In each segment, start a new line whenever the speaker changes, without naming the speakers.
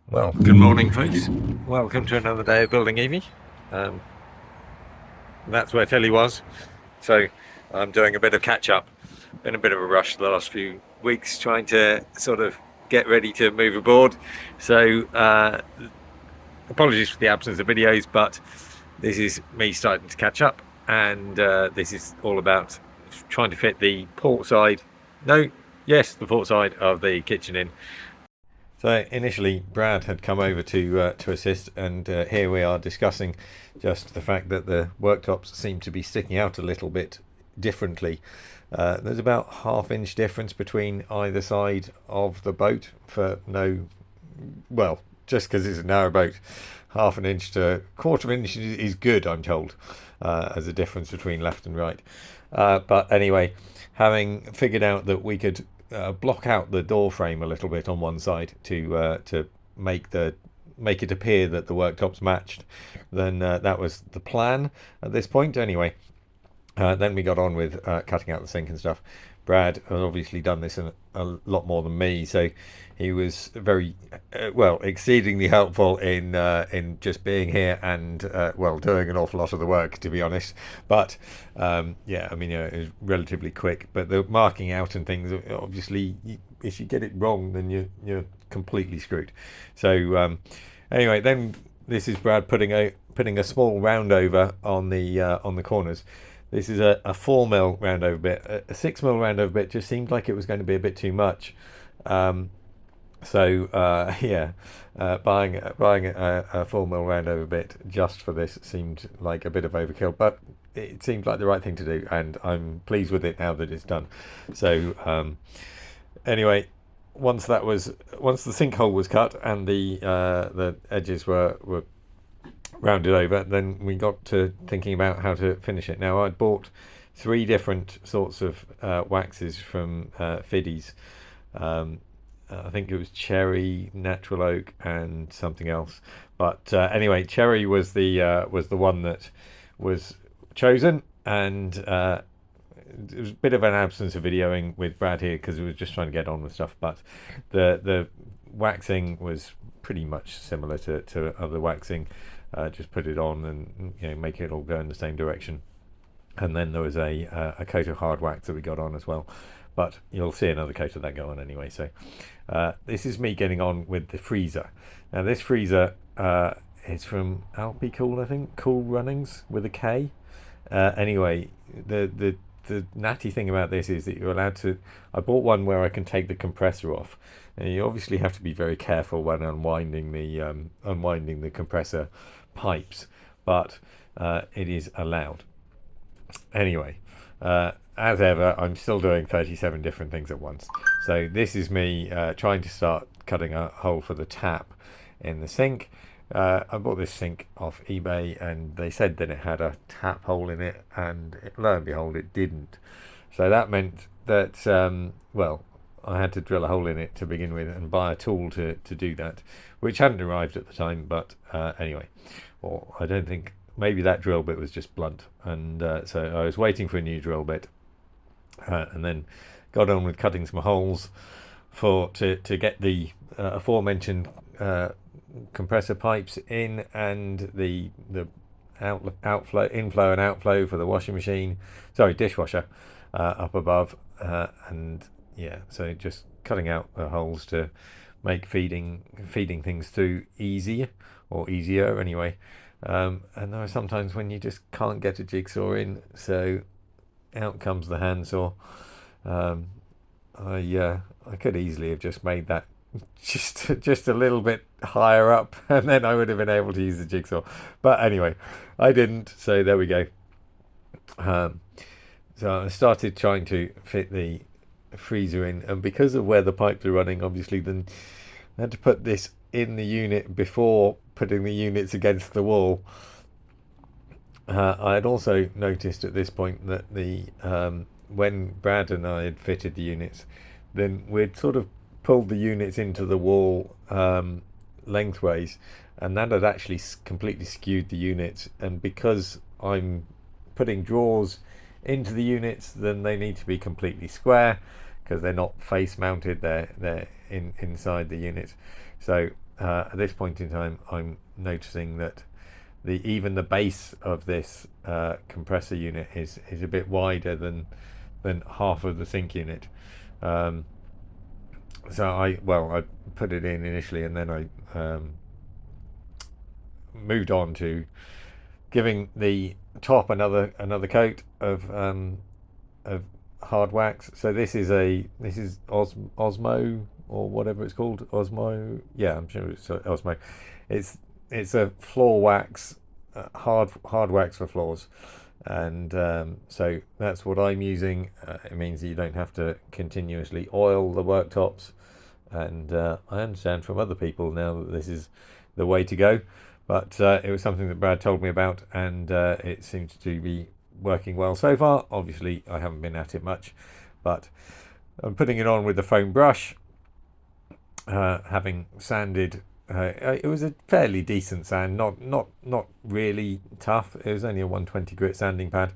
Well, good morning, folks. Welcome to another day of building Evie. That's where Telly was. So I'm doing a bit of catch up. Been a bit of a rush the last few weeks trying to sort of get ready to move aboard. So apologies for the absence of videos, but this is me starting to catch up. And this is all about trying to fit the port side. No, yes, the port side of the kitchen in. So initially, Brad had come over to assist, and here we are discussing just the fact that the worktops seem to be sticking out a little bit differently. There's about half-inch difference between either side of the boat for no, well, just because it's a narrow boat, half an inch to quarter of an inch is good, I'm told, as a difference between left and right. But anyway, having figured out that we could block out the door frame a little bit on one side to make it appear that the worktops matched, then that was the plan at this point. Anyway, then we got on with cutting out the sink and stuff. Brad has obviously done this in a lot more than me, so he was very exceedingly helpful in just being here and doing an awful lot of the work, to be honest. But it was relatively quick. But the marking out and things, obviously, if you get it wrong, then you're completely screwed. So anyway, then this is Brad putting a small roundover on the corners. This is a 4mm roundover bit. A 6mm roundover bit just seemed like it was going to be a bit too much. Buying a 4mm roundover bit just for this seemed like a bit of overkill, but it seemed like the right thing to do, and I'm pleased with it now that it's done. So anyway, once the sinkhole was cut and the edges were rounded over, then we got to thinking about how to finish it. Now, I'd bought 3 different sorts of waxes from Fiddy's. I think it was cherry, natural oak, and something else. But anyway, cherry was the one that was chosen, and it was a bit of an absence of videoing with Brad here because we were just trying to get on with stuff. But the waxing was pretty much similar to other waxing. Just put it on and make it all go in the same direction. And then there was a coat of hard wax that we got on as well. But you'll see another coat of that go on anyway. So this is me getting on with the freezer. Now this freezer is from Alpi, I think, Cool Runnings with a K. Anyway, the natty thing about this is that you're allowed to. I bought one where I can take the compressor off, and you obviously have to be very careful when unwinding the compressor pipes, but it is allowed. Anyway, as ever, I'm still doing 37 different things at once. So this is me trying to start cutting a hole for the tap in the sink. I bought this sink off eBay, and they said that it had a tap hole in it, and lo and behold, it didn't. So that meant that, I had to drill a hole in it to begin with and buy a tool to do that, which hadn't arrived at the time, but anyway. Or I don't think, maybe that drill bit was just blunt, and so I was waiting for a new drill bit, and then got on with cutting some holes to get the aforementioned compressor pipes in, and the inflow and outflow for the dishwasher up above, so just cutting out the holes to make feeding things through easier anyway. And there are sometimes when you just can't get a jigsaw in, so out comes the handsaw. I could easily have just made that just a little bit higher up, and then I would have been able to use the jigsaw. But anyway, I didn't, so there we go. So I started trying to fit the freezer in, and because of where the pipes are running, obviously, then I had to put this in the unit before putting the units against the wall. I had also noticed at this point that when Brad and I had fitted the units, then we'd sort of pulled the units into the wall lengthways, and that had actually completely skewed the units. And because I'm putting drawers into the units, then they need to be completely square because they're not face mounted, they're inside the units. So at this point in time, I'm noticing that even the base of this compressor unit is a bit wider than half of the sink unit. So I put it in initially, and then I moved on to giving the top another coat of hard wax. So this is Osmo, or whatever it's called, Osmo. Yeah, I'm sure it's Osmo. It's a floor wax, hard wax for floors, and so that's what I'm using. It means that you don't have to continuously oil the worktops, and I understand from other people now that this is the way to go. But it was something that Brad told me about, and it seems to be working well so far. Obviously, I haven't been at it much, but I'm putting it on with the foam brush, having sanded. It was a fairly decent sand, not really tough. It was only a 120 grit sanding pad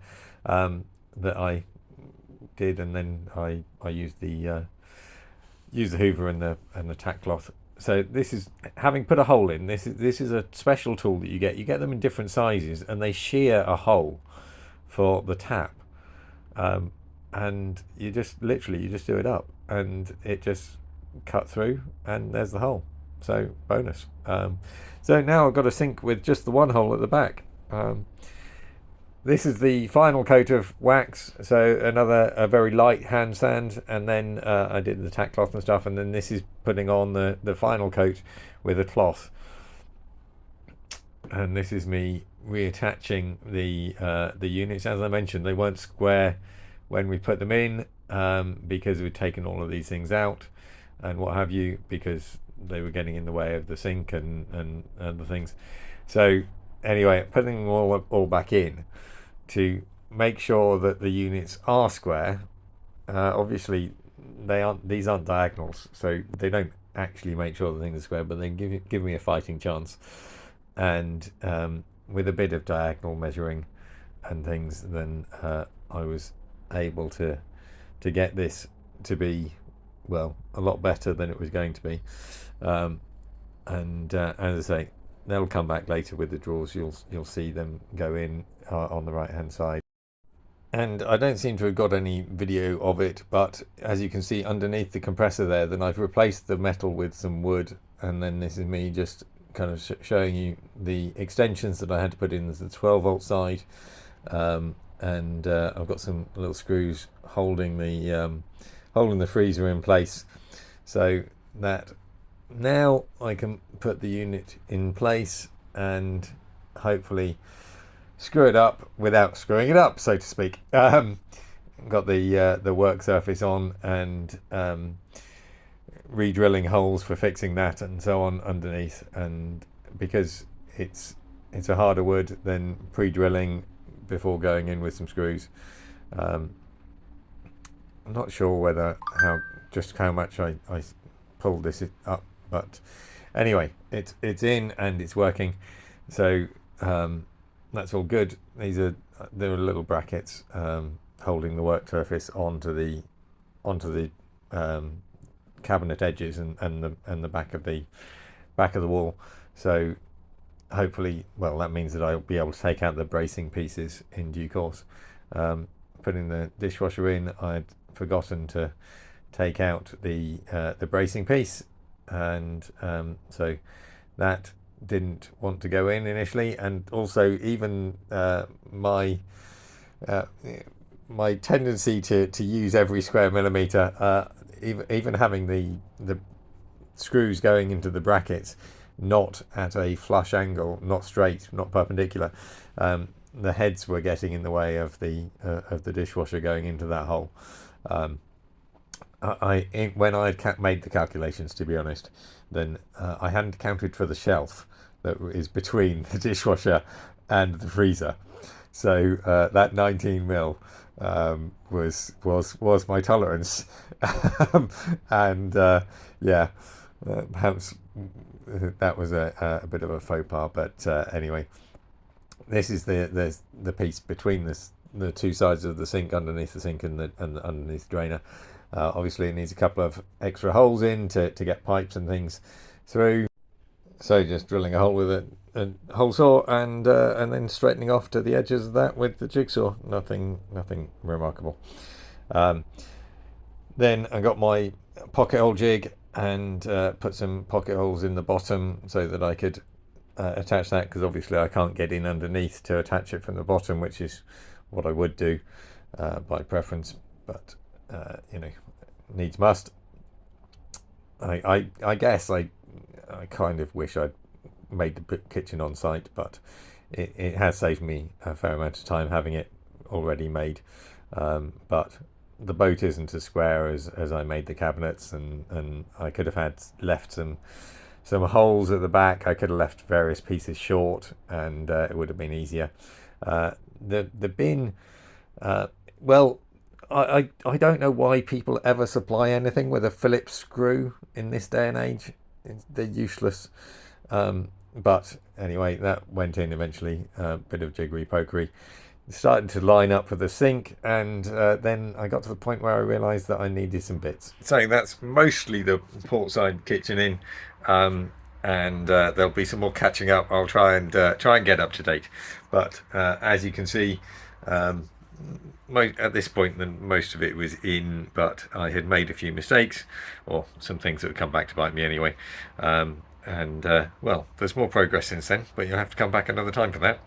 that I did, and then I used the Hoover and the tack cloth. So this is, having put a hole in. This is a special tool that you get. You get them in different sizes, and they shear a hole for the tap, and you just do it up, and it just cut through, and there's the hole. So bonus. So now I've got a sink with just the one hole at the back. This is the final coat of wax, so a very light hand sand, and then I did the tack cloth and stuff, and then this is putting on the final coat with a cloth. And this is me reattaching the units. As I mentioned, they weren't square when we put them in, because we'd taken all of these things out and what have you, because they were getting in the way of the sink and the things. So anyway, putting them all back in to make sure that the units are square. Obviously, these aren't diagonals, so they don't actually make sure the things are square, but they give me a fighting chance. And with a bit of diagonal measuring and things, then I was able to get this to be, well, a lot better than it was going to be. And as I say, they'll come back later with the drawers. You'll see them go in on the right hand side. And I don't seem to have got any video of it, but as you can see underneath the compressor there, then I've replaced the metal with some wood, and then this is me just kind of showing you the extensions that I had to put in the 12 volt side, and I've got some little screws holding the freezer in place, so that now I can put the unit in place and hopefully screw it up without screwing it up, so to speak. Got the work surface on, and re-drilling holes for fixing that and so on underneath, and because it's a harder wood, then pre-drilling before going in with some screws. I'm not sure how much I pulled this up, but anyway, it's in and it's working, so that's all good. There are little brackets holding the work surface onto the cabinet edges and the back of the wall. So hopefully, well, that means that I'll be able to take out the bracing pieces in due course. Putting the dishwasher in, I'd forgotten to take out the bracing piece, and so that didn't want to go in initially, and also even my tendency to use every square millimeter, even having the screws going into the brackets not at a flush angle, not straight, not perpendicular, the heads were getting in the way of the dishwasher going into that hole. When I had made the calculations, to be honest, then I hadn't counted for the shelf that is between the dishwasher and the freezer. So that 19 mil was my tolerance, and perhaps that was a bit of a faux pas. But anyway, this is the piece between the two sides of the sink, underneath the sink and the underneath the drainer. Obviously, it needs a couple of extra holes in to get pipes and things through. So just drilling a hole with a hole saw and then straightening off to the edges of that with the jigsaw. Nothing remarkable. Um, then I got my pocket hole jig and put some pocket holes in the bottom so that I could attach that, because obviously I can't get in underneath to attach it from the bottom, which is what I would do by preference, but needs must. I guess I kind of wish I'd made the kitchen on site, but it has saved me a fair amount of time having it already made. But the boat isn't as square as I made the cabinets, and I could have had left some holes at the back. I could have left various pieces short, and it would have been easier. The bin, well, I don't know why people ever supply anything with a Phillips screw in this day and age. They're useless. But anyway, that went in eventually. A bit of jiggery pokery. Starting to line up for the sink, and then I got to the point where I realised that I needed some bits. So that's mostly the portside kitchen in, and there'll be some more catching up. I'll try and get up to date. But as you can see, at this point, then most of it was in, but I had made a few mistakes, or some things that would come back to bite me anyway. And well, there's more progress since then, but you'll have to come back another time for that.